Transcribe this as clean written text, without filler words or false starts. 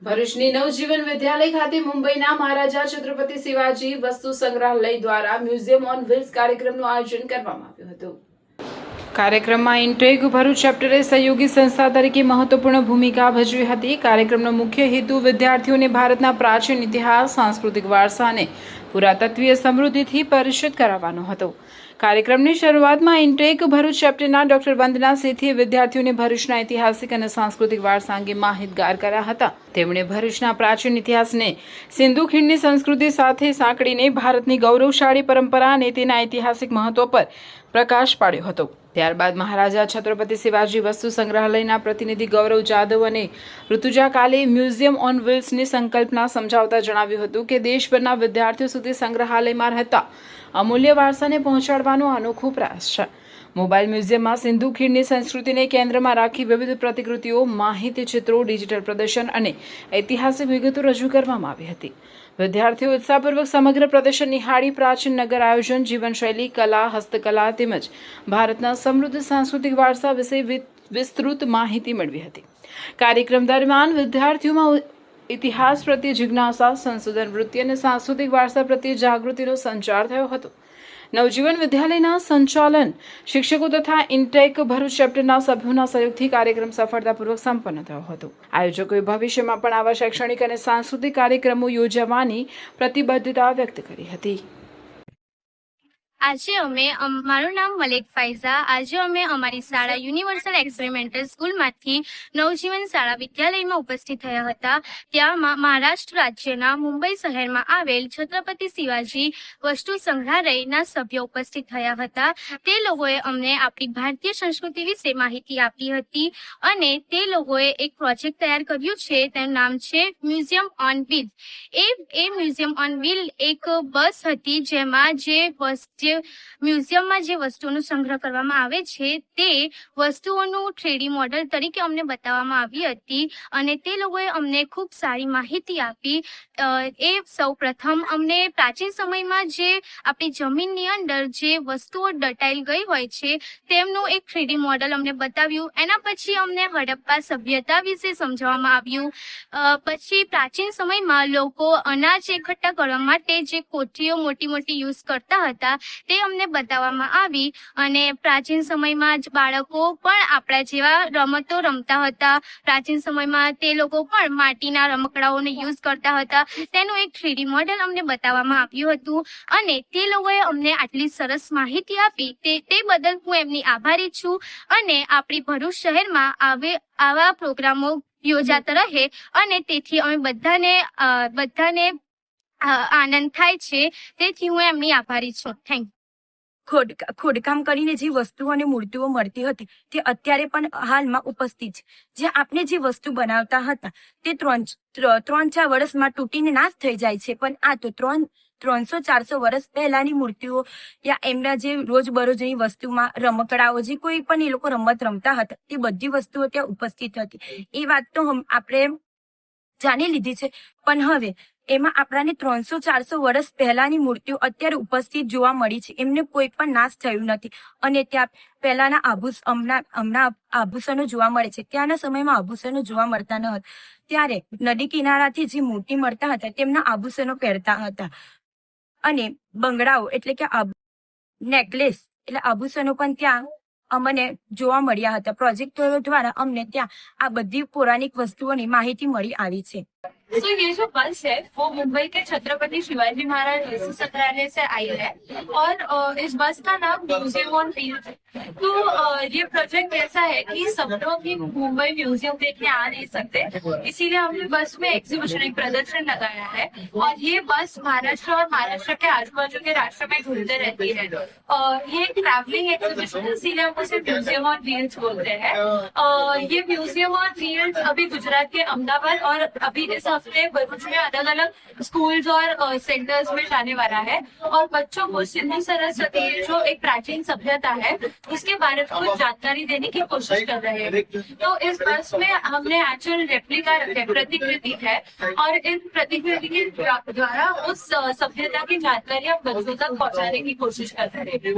ભરૂચની નવજીવન વિદ્યાલય ખાતે મુંબઈના મહારાજા છત્રપતિ શિવાજી વસ્તુ સંગ્રહાલય દ્વારા મ્યુઝિયમ ઓન વ્હીલ્સ કાર્યક્રમનું આયોજન કરવામાં આવ્યું હતું। કાર્યક્રમમાં ઇન્ટેગ ભરૂચ ચેપ્ટરે સહયોગી સંસ્થા તરીકે મહત્વપૂર્ણ ભૂમિકા ભજવી હતી। કાર્યક્રમનો મુખ્ય હેતુ વિદ્યાર્થીઓને ભારતના પ્રાચીન ઇતિહાસ, સાંસ્કૃતિક વારસા અને પુરાતત્વીય સમૃદ્ધિથી પરિચિત કરાવવાનો હતો। કાર્યક્રમની શરૂઆતમાં ઇન્ટેક ભરૂચ ચેપ્ટરના ડોક્ટર વંદના સેઠીએ વિદ્યાર્થીઓને ભરૂચના ઐતિહાસિક અને સાંસ્કૃતિક વારસા અંગે માહિતગાર કર્યા હતા। તેમણે ભરૂચના પ્રાચીન ઇતિહાસને સિંધુ ખીણની સંસ્કૃતિ સાથે સાંકળીને ભારતની ગૌરવશાળી પરંપરા અને તેના ઐતિહાસિક મહત્વ પર પ્રકાશ પાડ્યો હતો। ત્યારબાદ મહારાજા છત્રપતિ શિવાજી વસ્તુ સંગ્રહાલયના પ્રતિનિધિ ગૌરવ જાદવ અને ઋતુજા કાલે મ્યુઝિયમ ઓન વ્હીલ્સની સંકલ્પના સમજાવતા જણાવ્યું હતું કે દેશભરના વિદ્યાર્થીઓ સુધી સંગ્રહાલયમાં રહેતા અમૂલ્ય વારસાને પહોંચાડવાનો અનોખો પ્રયાસ છે। મોબાઈલ મ્યુઝિયમમાં સિંધુ ખીણની સંસ્કૃતિને કેન્દ્રમાં રાખી વિવિધ પ્રતિકૃતિઓ, માહિતી ચિત્રો, ડિજિટલ પ્રદર્શન અને ઐતિહાસિક વિગતો રજૂ કરવામાં આવી હતી। વિદ્યાર્થીઓ ઉત્સાહપૂર્વક સમગ્ર પ્રદર્શન નિહાળી પ્રાચીન નગર આયોજન, જીવનશૈલી, કલા, હસ્તકલા તેમજ ભારતના સમૃદ્ધ સાંસ્કૃતિક વારસા વિશે વિસ્તૃત માહિતી મેળવી હતી। કાર્યક્રમ દરમિયાન વિદ્યાર્થીઓમાં ઇતિહાસ પ્રત્યે જિજ્ઞાસા, સંશોધન વૃત્તિ અને સાંસ્કૃતિક વારસા પ્રત્યે જાગૃતિનો સંચાર થયો હતો। નવજીવન વિદ્યાલયના સંચાલન શિક્ષકો તથા ઇન્ટેક ભરૂચ ચેપ્ટરના સભ્યોના સહયોગથી કાર્યક્રમ સફળતાપૂર્વક સંપન્ન થયો હતો। આયોજકોએ ભવિષ્યમાં પણ આવા શૈક્ષણિક અને સાંસ્કૃતિક કાર્યક્રમો યોજવાની પ્રતિબદ્ધતા વ્યક્ત કરી હતી। આજે અમે મારું નામ મલેક ફાઇઝા। આજે અમે અમારી શાળા યુનિવર્સલ એક્સપેરિમેન્ટલ સ્કૂલમાંથી નવજીવન શાળા વિદ્યાલયમાં ઉપસ્થિત થયા હતા। ત્યાં મહારાષ્ટ્ર રાજ્યના મુંબઈ શહેરમાં આવેલ છત્રપતિ શિવાજી વસ્તુ સંગ્રહાલયના સભ્યો ઉપસ્થિત થયા હતા। તે લોકોએ અમને આપણી ભારતીય સંસ્કૃતિ વિશે માહિતી આપી હતી અને તે લોકોએ એક પ્રોજેક્ટ તૈયાર કર્યું છે, તેનું નામ છે museum on wheel. A museum on wheel એક બસ હતી જેમાં જે મ્યુઝિયમમાં જે વસ્તુઓનો સંગ્રહ કરવામાં આવે છે તે વસ્તુઓનું 3D મોડેલ તરીકે અમને બતાવવામાં આવી હતી અને તે લોકોએ અમને ખૂબ સારી માહિતી આપી। એ સૌ પ્રથમ અમને પ્રાચીન સમયમાં જે આપણી જમીનની અંદર જે વસ્તુઓ દટાઈ ગઈ હોય છે તેમનું એક 3D મોડેલ અમને બતાવ્યું। એના પછી અમને હડપ્પા સભ્યતા વિશે સમજાવવામાં આવ્યું। પછી પ્રાચીન સમયમાં લોકો અનાજ એકઠા કરવા માટે જે કોઠીઓ મોટી મોટી યુઝ કરતા હતા તે અમને બતાવવામાં આવી અને પ્રાચીન સમયમાં જ બાળકો પણ આપણા જેવા રમતો રમતા હતા। પ્રાચીન સમયમાં તે લોકો પણ માટીના રમકડાઓને યુઝ કરતા હતા, તેનું એક 3D મોડેલ અમને બતાવવામાં આવ્યું હતું અને તે લોકોએ અમને આટલી સરસ માહિતી આપી તે બદલ હું એમની આભારી છું અને આપણી ભરૂચ શહેરમાં આવા પ્રોગ્રામો યોજાતા રહે અને તેથી અમે બધાને આનંદ થાય છે, તેથી હું એમની આભારી છું। Thank you. ખોદકામ કરીને જે વસ્તુઓ અને મૂર્તિઓ મળતી હતી તે અત્યારે પણ હાલમાં ઉપસ્થિત છે। જે આપણે જે વસ્તુ બનાવતા હતા તે 3-4 વર્ષમાં તૂટીને નાશ થઈ જાય છે, પણ આ તો 300-400 વર્ષ પહેલાની મૂર્તિઓ યા એમના જે રોજબરોજની વસ્તુમાં રમકડાઓ જે કોઈ પણ એ લોકો રમત રમતા હતા તે બધી વસ્તુઓ ત્યાં ઉપસ્થિત હતી। એ વાત તો આપણે જાણી લીધી છે, પણ હવે એમાં આપણાને 300-400 વર્ષ પહેલાની મૂર્તિઓ અત્યારે ઉપસ્થિત જોવા મળી છે, એમને કોઈ પણ નાશ થયું નથી અને ત્યાં પહેલાના હમણાં આભૂષણો જોવા મળે છે। ત્યાંના સમયમાં આભૂષણો જોવા મળતા ન હતા, ત્યારે નદી કિનારાથી જે મોતી મળતા હતા તેમના આભૂષણો પહેરતા હતા અને બંગડાઓ એટલે કે નેકલેસ એટલે આભૂષણો પણ ત્યાં અમને જોવા મળ્યા હતા। પ્રોજેક્ટરો દ્વારા અમને ત્યાં આ બધી પૌરાણિક વસ્તુઓની માહિતી મળી આવી છે। तो ये जो बस है वो मुंबई के छत्रपति शिवाजी महाराज वस्तु संग्रहालय से आई है और इस बस का नाम म्यूजियम ऑन व्हील्स है। तो ये प्रोजेक्ट ऐसा है कि सब लोग ही मुंबई म्यूजियम देखने आ नहीं सकते, इसीलिए हमने बस में एग्जीबिशन एक प्रदर्शन लगाया है और ये बस महाराष्ट्र और महाराष्ट्र के आजू-बाजू के राष्ट्र में घूमते रहती है। ये एक ट्रैवलिंग एग्जीबिशन है, इसीलिए हम उसे म्यूजियम ऑन व्हील्स बोलते हैं। ये म्यूजियम ऑन व्हील्स अभी गुजरात के अहमदाबाद और अभी इस हफ्ते भरूच में अलग अलग स्कूल्स और सेंटर्स में जाने वाला है और बच्चों को सिंधु सरस्वती जो एक प्राचीन सभ्यता है उसके बारे में कुछ जानकारी देने की कोशिश कर रहे हैं। तो इस बस में हमने एक्चुअल रेप्लिका प्रतिकृति है और इन प्रतिकृति के द्वारा उस सभ्यता की जानकारी हम बच्चों तक पहुंचाने की कोशिश कर रहे हैं।